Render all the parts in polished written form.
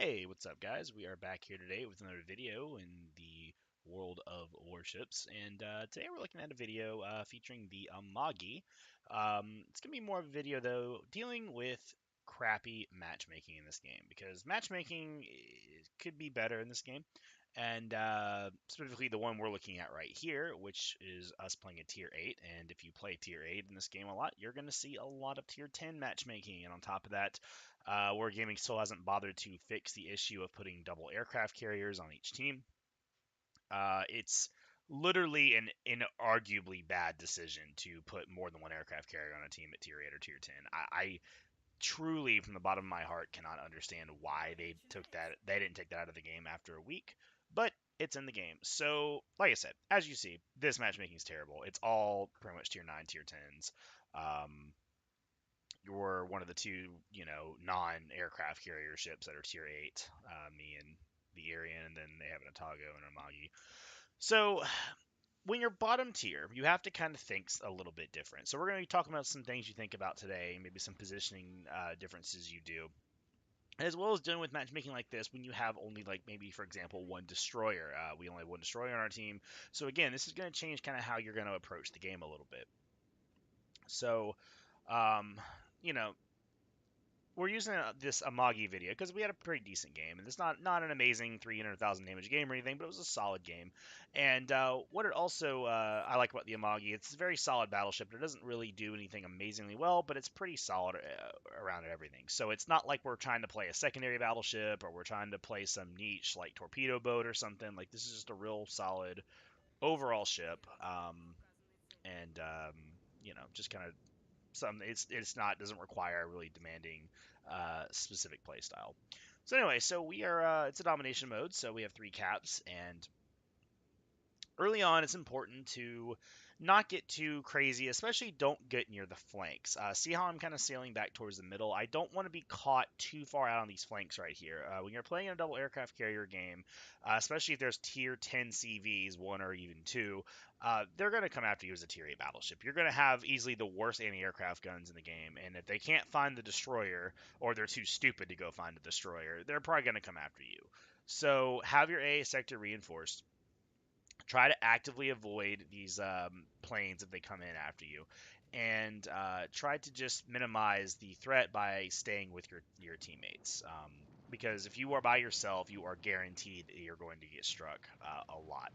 Hey, what's up, guys? We are back here today with another video in the world of warships, and today we're looking at a video featuring the Amagi. It's going to be more of a video, though, dealing with crappy matchmaking in this game, because matchmaking could be better in this game, and specifically the one we're looking at right here, which is us playing a Tier 8, and if you play Tier 8 in this game a lot, you're going to see a lot of Tier 10 matchmaking, and on top of that, Wargaming still hasn't bothered to fix the issue of putting double aircraft carriers on each team. It's literally an inarguably bad decision to put more than one aircraft carrier on a team at Tier 8 or Tier 10. I truly, from the bottom of my heart, cannot understand why they took that. They didn't take that out of the game after a week, but it's in the game. So, like I said, as you see, this matchmaking is terrible. It's all pretty much Tier 9, Tier 10s. You're one of the two, non-aircraft carrier ships that are tier 8, me and the Arian, and then they have an Atago and an Amagi. So when you're bottom tier, you have to kind of think a little bit different. So we're going to be talking about some things you think about today, maybe some positioning differences you do, as well as dealing with matchmaking like this when you have only, like, maybe, for example, one destroyer. We only have one destroyer on our team. So again, this is going to change kind of how you're going to approach the game a little bit. So, um, you know, we're using this Amagi video because we had a pretty decent game, and it's not an amazing 300,000 damage game or anything, but it was a solid game. And what it also I like about the Amagi, it's a very solid battleship. It doesn't really do anything amazingly well, but it's pretty solid around everything. So it's not like we're trying to play a secondary battleship or we're trying to play some niche like torpedo boat or something. Like, this is just a real solid overall ship, and just kind of some it's not doesn't require a really demanding specific play style. So anyway, so we are it's a domination mode, so we have three caps, and early on it's important to not get too crazy, especially don't get near the flanks. See how I'm kind of sailing back towards the middle? I don't want to be caught too far out on these flanks right here. When you're playing a double aircraft carrier game, especially if there's tier 10 CVs, one or even two, they're going to come after you as a tier 8 battleship. You're going to have easily the worst anti-aircraft guns in the game, and if they can't find the destroyer, or they're too stupid to go find the destroyer, they're probably going to come after you. So have your A sector reinforced. Try to actively avoid these planes if they come in after you, and try to just minimize the threat by staying with your teammates. Because if you are by yourself, you are guaranteed that you're going to get struck a lot.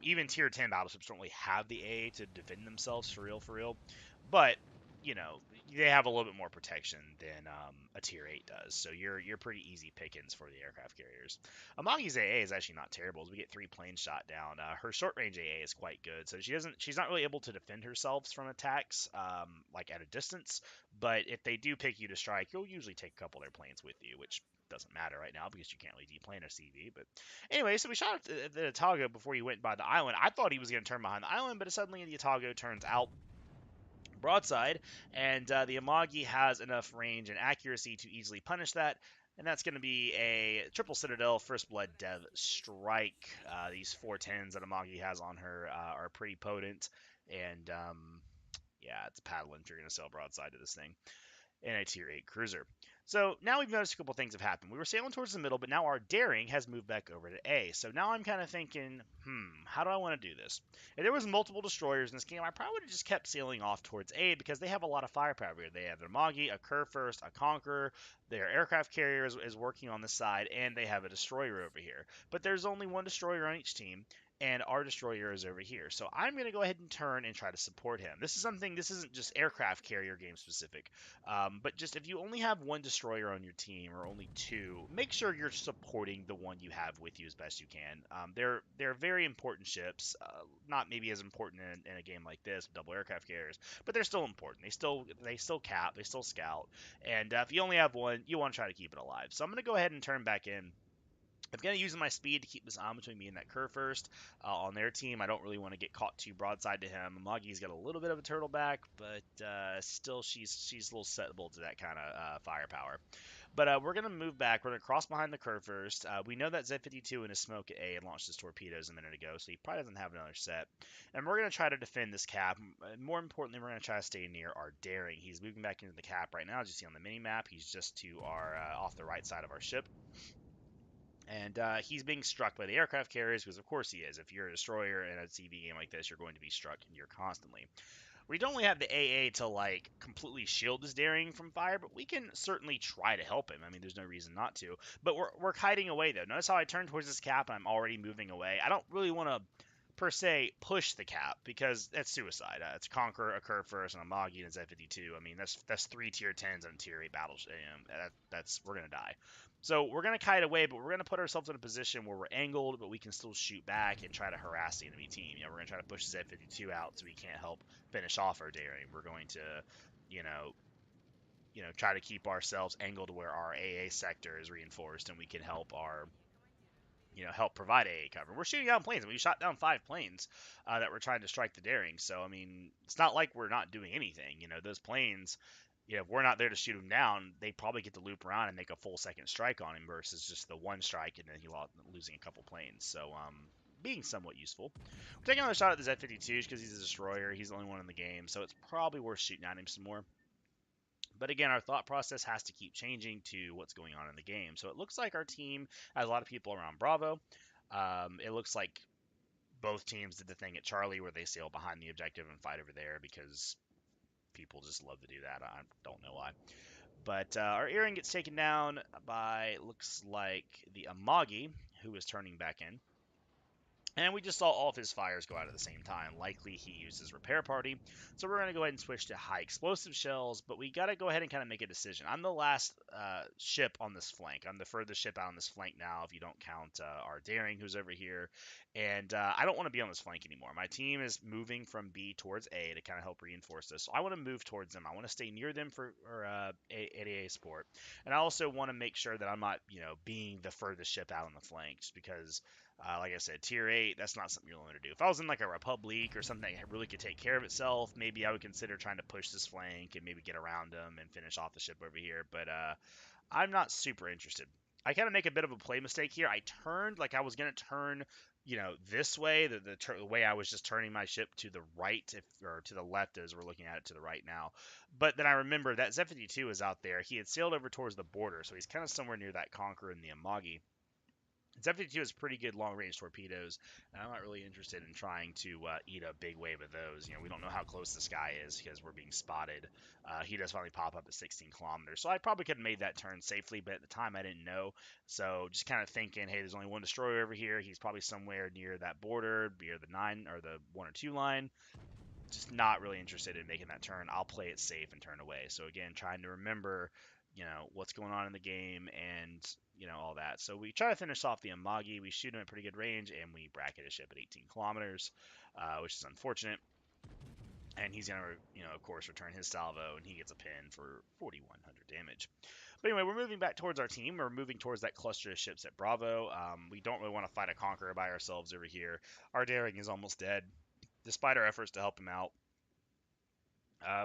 Even tier 10 battleships don't really have the A to defend themselves for real. But you know they have a little bit more protection than a tier 8 does. So you're pretty easy pickings for the aircraft carriers. Amagi's AA is actually not terrible, as we get 3 planes shot down. Her short range AA is quite good, so she's not really able to defend herself from attacks like at a distance. But if they do pick you to strike, you'll usually take a couple of their planes with you, which doesn't matter right now because you can't really deplane a CV. But anyway, so we shot at the Otago before he went by the island. I thought he was going to turn behind the island, but suddenly the Otago turns out broadside, and the Amagi has enough range and accuracy to easily punish that. And that's going to be a triple Citadel First Blood Dev strike. These 410s that Amagi has on her are pretty potent, and yeah, it's a paddling if you're going to sail broadside to this thing in a tier 8 cruiser. So now we've noticed a couple things have happened. We were sailing towards the middle, but now our daring has moved back over to A. So now I'm kind of thinking, how do I want to do this? If there was multiple destroyers in this game, I probably would have just kept sailing off towards A because they have a lot of firepower here. They have their Magi, a Kurfürst, a Conqueror, their aircraft carrier is working on this side, and they have a destroyer over here. But there's only one destroyer on each team, and our destroyer is over here. So I'm going to go ahead and turn and try to support him. This isn't just aircraft carrier game specific. But just if you only have one destroyer on your team or only two, make sure you're supporting the one you have with you as best you can. They're very important ships, not maybe as important in a game like this with double aircraft carriers, but they're still important. They still cap, they still scout, and if you only have one, you want to try to keep it alive. So I'm going to go ahead and turn back in I'm going to use my speed to keep this on between me and that curve first. On their team, I don't really want to get caught too broadside to him. Amagi's got a little bit of a turtle back, but still she's a little setable to that kind of firepower. But we're going to move back. We're going to cross behind the curve first. We know that Z52 in his smoke at A and launched his torpedoes a minute ago, so he probably doesn't have another set. And we're going to try to defend this cap. More importantly, we're going to try to stay near our daring. He's moving back into the cap right now. As you see on the mini map, he's just to our off the right side of our ship. And he's being struck by the aircraft carriers because, of course, he is. If you're a destroyer in a CV game like this, you're going to be struck near constantly. We don't really have the AA to like completely shield his daring from fire, but we can certainly try to help him. I mean, there's no reason not to. But we're kiting away though. Notice how I turn towards this cap and I'm already moving away. I don't really want to per se push the cap because that's suicide. It's conquer, a curve first, and a Amagi and a Z52. I mean, that's three tier 10s and a tier 8 battles. That's we're gonna die. So we're gonna kite away, but we're gonna put ourselves in a position where we're angled, but we can still shoot back and try to harass the enemy team. We're gonna try to push the Z52 out so we can't help finish off our daring. We're going to, you know, try to keep ourselves angled where our AA sector is reinforced and we can help our help provide AA cover. We're shooting down planes. I mean, we shot down 5 planes that were trying to strike the daring. So I mean, it's not like we're not doing anything. Those planes. If we're not there to shoot them down, they probably get to loop around and make a full second strike on him versus just the one strike and then he losing a couple planes. So being somewhat useful. We're taking another shot at the Z-52s because he's a destroyer. He's the only one in the game, so it's probably worth shooting at him some more. But again, our thought process has to keep changing to what's going on in the game. So it looks like our team has a lot of people around Bravo. It looks like both teams did the thing at Charlie where they sail behind the objective and fight over there because people just love to do that. I don't know why. But our earring gets taken down by, looks like, the Amagi, who is turning back in. And we just saw all of his fires go out at the same time. Likely he uses repair party. So we're going to go ahead and switch to high explosive shells, but we got to go ahead and kind of make a decision. I'm the last ship on this flank. I'm the furthest ship out on this flank now, if you don't count our Daring, who's over here. And I don't want to be on this flank anymore. My team is moving from B towards A to kind of help reinforce this. So I want to move towards them. I want to stay near them for AA support. And I also want to make sure that I'm not, being the furthest ship out on the flank, just because like I said, tier 8, that's not something you're willing to do. If I was in like a Republic or something that really could take care of itself, maybe I would consider trying to push this flank and maybe get around them and finish off the ship over here. But I'm not super interested. I kind of make a bit of a play mistake here. I turned like I was going to turn, this way, the way I was just turning my ship to the right, or to the left as we're looking at it to the right now. But then I remember that Z-52 is out there. He had sailed over towards the border, so he's kind of somewhere near that Conqueror and the Amagi. Z-52 has pretty good long-range torpedoes, and I'm not really interested in trying to eat a big wave of those. We don't know how close this guy is because we're being spotted. He does finally pop up at 16 kilometers, so I probably could have made that turn safely, but at the time I didn't know. So just kind of thinking, hey, there's only one destroyer over here. He's probably somewhere near that border, near the 9 or the 1 or 2 line. Just not really interested in making that turn. I'll play it safe and turn away. So again, trying to remember, what's going on in the game and, all that. So we try to finish off the Amagi. We shoot him at pretty good range and we bracket his ship at 18 kilometers, which is unfortunate. And he's going to, of course, return his salvo and he gets a pin for 4,100 damage. But anyway, we're moving back towards our team. We're moving towards that cluster of ships at Bravo. We don't really want to fight a Conqueror by ourselves over here. Our Daring is almost dead, despite our efforts to help him out.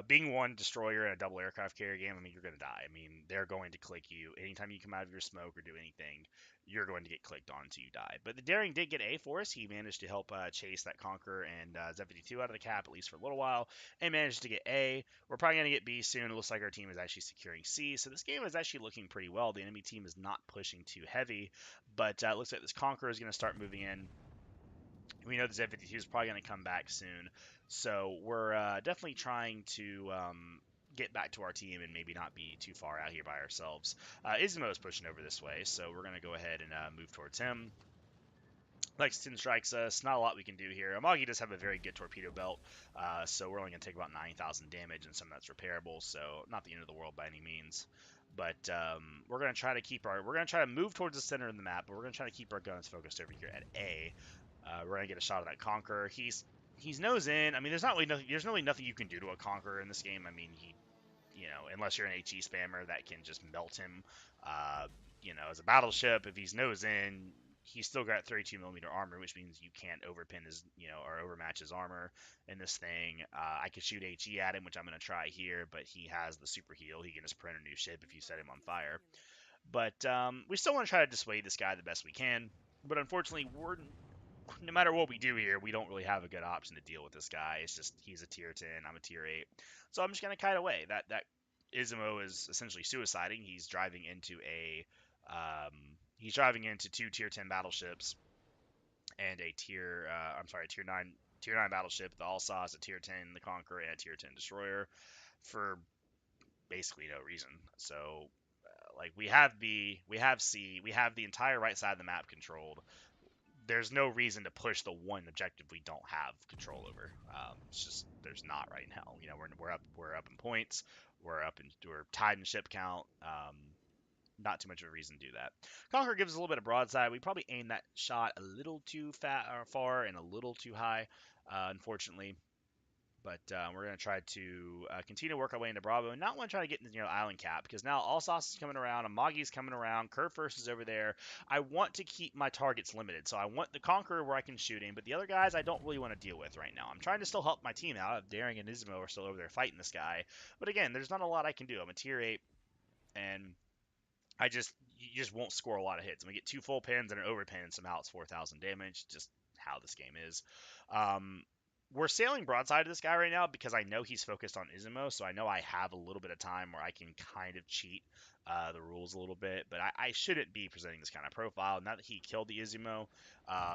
Being one destroyer in a double aircraft carrier game, I mean, you're going to die. I mean, they're going to click you. Anytime you come out of your smoke or do anything, you're going to get clicked on until you die. But the Daring did get A for us. He managed to help chase that Conqueror and Z-52 out of the cap, at least for a little while, and managed to get A. We're probably going to get B soon. It looks like our team is actually securing C. So this game is actually looking pretty well. The enemy team is not pushing too heavy, but it looks like this Conqueror is going to start moving in. We know the Z-52 is probably going to come back soon, so we're definitely trying to get back to our team and maybe not be too far out here by ourselves. Izmo is pushing over this way, so we're going to go ahead and move towards him. Lexington strikes us. Not a lot we can do here. Amagi does have a very good torpedo belt, so we're only going to take about 9,000 damage, and some of that's repairable, so not the end of the world by any means. But we're going to try to we're going to try to move towards the center of the map, but we're going to try to keep our guns focused over here at A. We're gonna get a shot of that Conqueror. He's nose in. I mean, there's really nothing you can do to a Conqueror in this game. I mean, unless you're an HE spammer that can just melt him. as a battleship, if he's nose in, he's still got 32 millimeter armor, which means you can't overpin his, or overmatch his armor in this thing. I could shoot HE at him, which I'm going to try here, but he has the super heal. He can just print a new ship if you set him on fire. But we still want to try to dissuade this guy the best we can. But unfortunately, no matter what we do here, we don't really have a good option to deal with this guy. It's just he's a tier 10, I'm a tier 8. So I'm just going to kite away. That Izumo is essentially suiciding. He's driving into two tier 10 battleships and a tier 9 battleship, the Alsace, a tier 10, the Conqueror, and a tier 10 destroyer for basically no reason. So like we have the entire right side of the map controlled. There's no reason to push the one objective we don't have control over. It's just there's not right now. We're up in points. We're tied in ship count. Not too much of a reason to do that. Conqueror gives us a little bit of broadside. We probably aimed that shot a little too far and a little too high, unfortunately. But we're going to try to continue to work our way into Bravo and not want to try to get into island cap because now Alsace is coming around, Amagi's coming around, Curve First is over there. I want to keep my targets limited, so I want the Conqueror where I can shoot him, but the other guys I don't really want to deal with right now. I'm trying to still help my team out. Daring and Izumo are still over there fighting this guy, but again, there's not a lot I can do. I'm a tier 8, and you just won't score a lot of hits. And we get two full pins and an overpin, and somehow it's 4,000 damage. Just how this game is. Um, we're sailing broadside to this guy right now because I know he's focused on Izumo, so I know I have a little bit of time where I can kind of cheat the rules a little bit. But I shouldn't be presenting this kind of profile. Now that he killed the Izumo,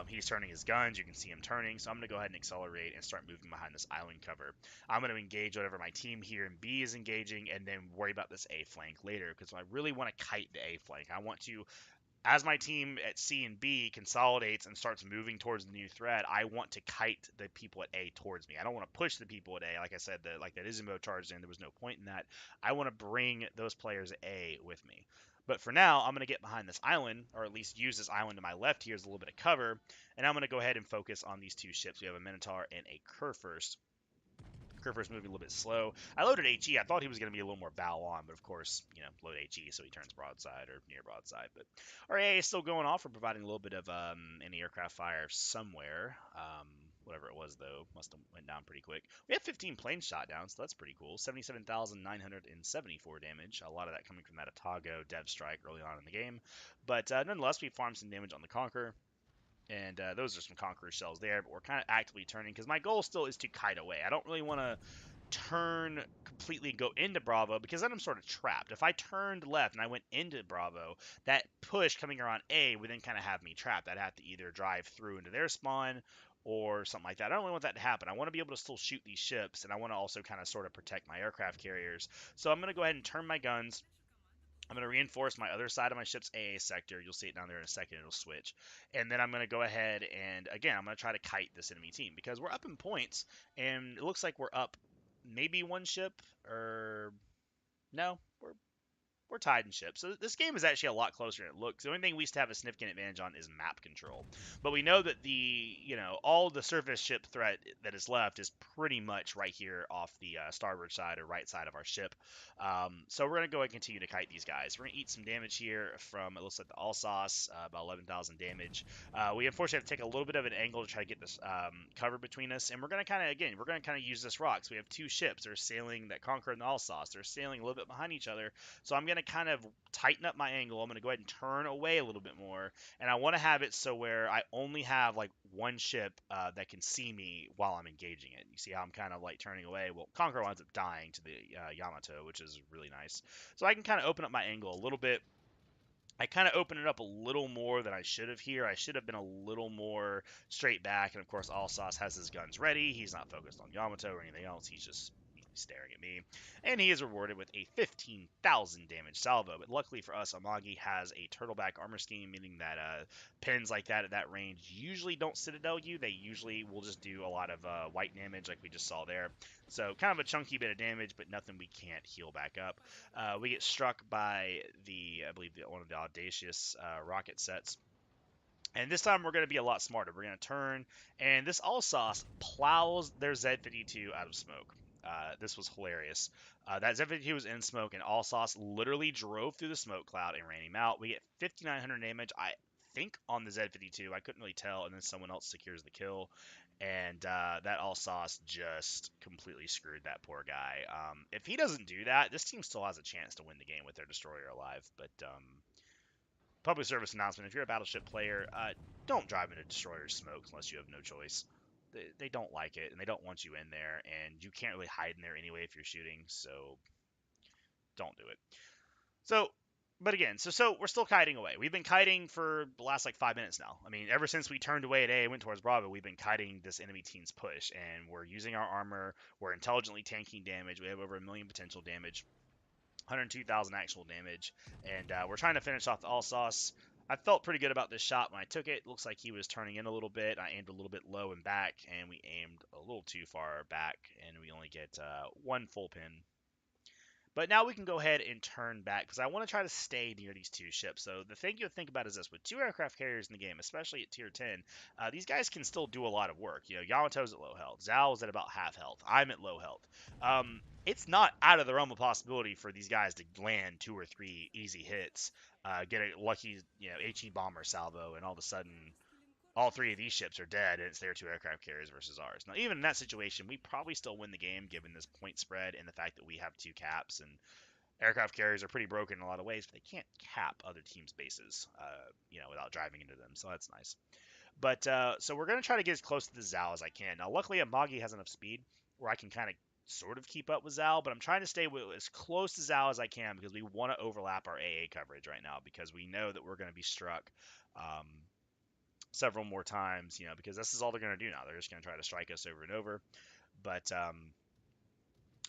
he's turning his guns. You can see him turning. So I'm going to go ahead and accelerate and start moving behind this island cover. I'm going to engage whatever my team here in B is engaging and then worry about this A flank later because I really want to kite the A flank. I want to, as my team at C and B consolidates and starts moving towards the new threat, I want to kite the people at A towards me. I don't want to push the people at A. Like I said, like that Izumo charged in, there was no point in that. I want to bring those players at A with me. But for now, I'm going to get behind this island, or at least use this island to my left here as a little bit of cover, and I'm going to go ahead and focus on these two ships. We have a Minotaur and a Curve First. Kerfer's moving a little bit slow. I loaded HE. I thought he was going to be a little more bow on, but of course, load HE so he turns broadside or near broadside. But our AA is still going off. We're providing a little bit of anti-aircraft fire somewhere. Whatever it was, though, must have went down pretty quick. We have 15 planes shot down, so that's pretty cool. 77,974 damage. A lot of that coming from that Atago Dev Strike early on in the game. But nonetheless, we farmed some damage on the Conqueror. And those are some Conqueror shells there, but we're kind of actively turning because my goal still is to kite away. I don't really want to turn completely and go into Bravo because then I'm sort of trapped. If I turned left and I went into Bravo, that push coming around A would then kind of have me trapped. I'd have to either drive through into their spawn or something like that. I don't really want that to happen. I want to be able to still shoot these ships, and I want to also kind of sort of protect my aircraft carriers. So I'm going to go ahead and turn my guns. I'm going to reinforce my other side of my ship's AA sector. You'll see it down there in a second. It'll switch. And then I'm going to go ahead and, again, I'm going to try to kite this enemy team because we're up in points, and it looks like we're up maybe one ship, or no, we're tied in ships. So this game is actually a lot closer than it looks. The only thing we used to have a significant advantage on is map control. But we know that all the surface ship threat that is left is pretty much right here off the starboard side or right side of our ship. So we're going to go and continue to kite these guys. We're going to eat some damage here from, it looks like the Alsace, about 11,000 damage. We unfortunately have to take a little bit of an angle to try to get this cover between us. And we're going to kind of use this rock. So we have two ships. They're sailing, that Conqueror and the Alsace. They're sailing a little bit behind each other. So I'm going to kind of tighten up my angle. I'm going to go ahead and turn away a little bit more. And I want to have it so where I only have like one ship that can see me while I'm engaging it. You see how I'm kind of like turning away? Well, Conqueror winds up dying to the Yamato, which is really nice. So I can kind of open up my angle a little bit. I kind of opened it up a little more than I should have here. I should have been a little more straight back. And of course, Alsace has his guns ready. He's not focused on Yamato or anything else. He's just staring at me. And he is rewarded with a 15,000 damage salvo. But luckily for us, Amagi has a turtleback armor scheme, meaning that pins like that at that range usually don't citadel you. They usually will just do a lot of white damage like we just saw there. So kind of a chunky bit of damage, but nothing we can't heal back up. We get struck by I believe, one of the audacious rocket sets. And this time we're going to be a lot smarter. We're going to turn, and this Alsace plows their Z-52 out of smoke. This was hilarious. That Z52 was in smoke, and All Sauce literally drove through the smoke cloud and ran him out. We get 5,900 damage, I think, on the Z52. I couldn't really tell, and then someone else secures the kill. And that All Sauce just completely screwed that poor guy. If he doesn't do that, this team still has a chance to win the game with their destroyer alive. But public service announcement: if you're a battleship player, don't drive into destroyer smokes unless you have no choice. They don't like it, and they don't want you in there, and you can't really hide in there anyway if you're shooting, so don't do it. So, but again, so we're still kiting away. We've been kiting for the last like 5 minutes now. I mean, ever since we turned away at A and went towards Bravo, we've been kiting this enemy team's push, and we're using our armor. We're intelligently tanking damage. We have over 1 million potential damage, 102,000 actual damage, and we're trying to finish off the all sauce. I felt pretty good about this shot when I took it. Looks like he was turning in a little bit. I aimed a little bit low and back, and we aimed a little too far back, and we only get one full pin. But now we can go ahead and turn back because I want to try to stay near these two ships. So the thing you think about is this: with two aircraft carriers in the game, especially at tier 10, these guys can still do a lot of work. You know, Yamato's at low health, Zal's at about half health, I'm at low health. It's not out of the realm of possibility for these guys to land 2 or 3 easy hits, get a lucky, HE bomber salvo, and all of a sudden all three of these ships are dead, and it's their two aircraft carriers versus ours. Now, even in that situation, we probably still win the game given this point spread and the fact that we have two caps, and aircraft carriers are pretty broken in a lot of ways, but they can't cap other teams' bases, without driving into them. So that's nice. But so we're gonna try to get as close to the Zal as I can. Now, luckily, Amagi has enough speed where I can kind of sort of keep up with Zal, but I'm trying to stay as close to Zal as I can because we want to overlap our AA coverage right now because we know that we're going to be struck several more times, because this is all they're going to do now. They're just going to try to strike us over and over. But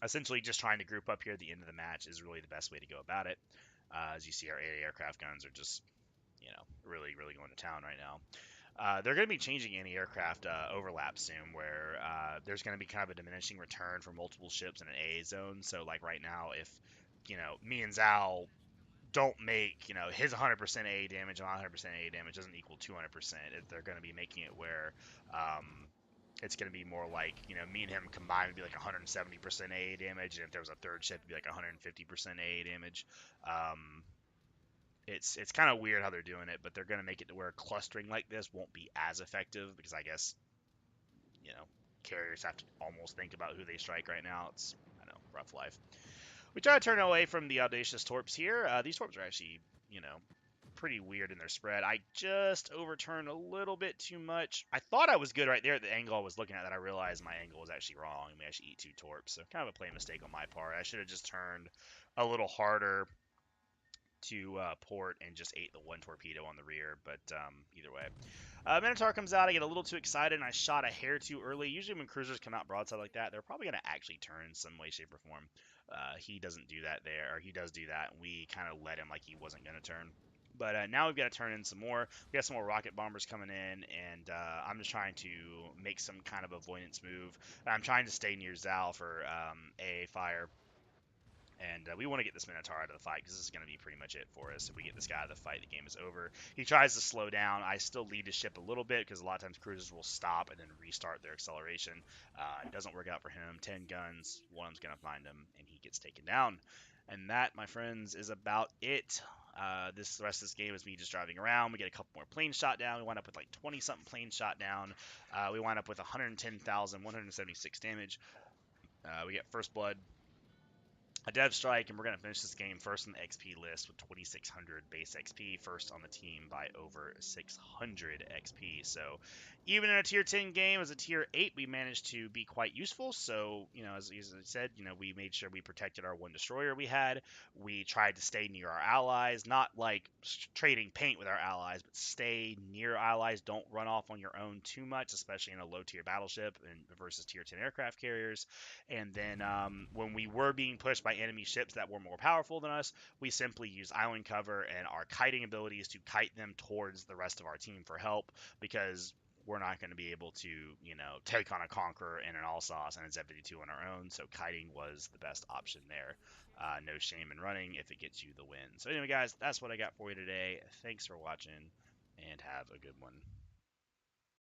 essentially, just trying to group up here at the end of the match is really the best way to go about it. As you see, our aircraft guns are just, really, really going to town right now. They're going to be changing anti-aircraft overlap soon, where there's going to be kind of a diminishing return for multiple ships in an AA zone. So, like right now, if me and Zal don't make his 100% AA damage and my 100% AA damage doesn't equal 200%. They're going to be making it where it's going to be more like me and him combined would be like 170% AA damage, and if there was a third ship, it'd be like 150% AA damage. It's kind of weird how they're doing it, but they're going to make it to where clustering like this won't be as effective because I guess carriers have to almost think about who they strike right now. It's rough life. We try to turn away from the audacious torps here. These torps are actually pretty weird in their spread. I just overturned a little bit too much. I thought I was good right there at the angle I was looking at, that I realized my angle was actually wrong. I mean, I should eat 2 torps, so kind of a plain mistake on my part. I should have just turned a little harder to port and just ate the 1 torpedo on the rear, but either way. Minotaur comes out, I get a little too excited, and I shot a hair too early. Usually when cruisers come out broadside like that, they're probably going to actually turn in some way, shape, or form. He doesn't do that there, or he does do that, and we kind of let him like he wasn't going to turn. But now we've got to turn in some more. We got some more rocket bombers coming in, and I'm just trying to make some kind of avoidance move. I'm trying to stay near Zal for AA fire. And we want to get this Minotaur out of the fight because this is going to be pretty much it for us. If we get this guy out of the fight, the game is over. He tries to slow down. I still lead his ship a little bit because a lot of times cruisers will stop and then restart their acceleration. It doesn't work out for him. 10 guns, one of them's going to find him, and he gets taken down. And that, my friends, is about it. The rest of this game is me just driving around. We get a couple more planes shot down. We wind up with like 20-something planes shot down. We wind up with 110,176 damage. We get first blood, a dev strike, and we're going to finish this game first on the XP list with 2,600 base XP, first on the team by over 600 XP. So even in a tier 10 game, as a tier 8, we managed to be quite useful. So, as I said, we made sure we protected our 1 destroyer we had. We tried to stay near our allies, not like trading paint with our allies, but stay near allies. Don't run off on your own too much, especially in a low tier battleship and versus tier 10 aircraft carriers. And then when we were being pushed by enemy ships that were more powerful than us, we simply used island cover and our kiting abilities to kite them towards the rest of our team for help, because we're not going to be able to, take on a Conqueror and an All Sauce and a Z52 on our own. So kiting was the best option there. No shame in running if it gets you the win. So anyway, guys, that's what I got for you today. Thanks for watching, and have a good one.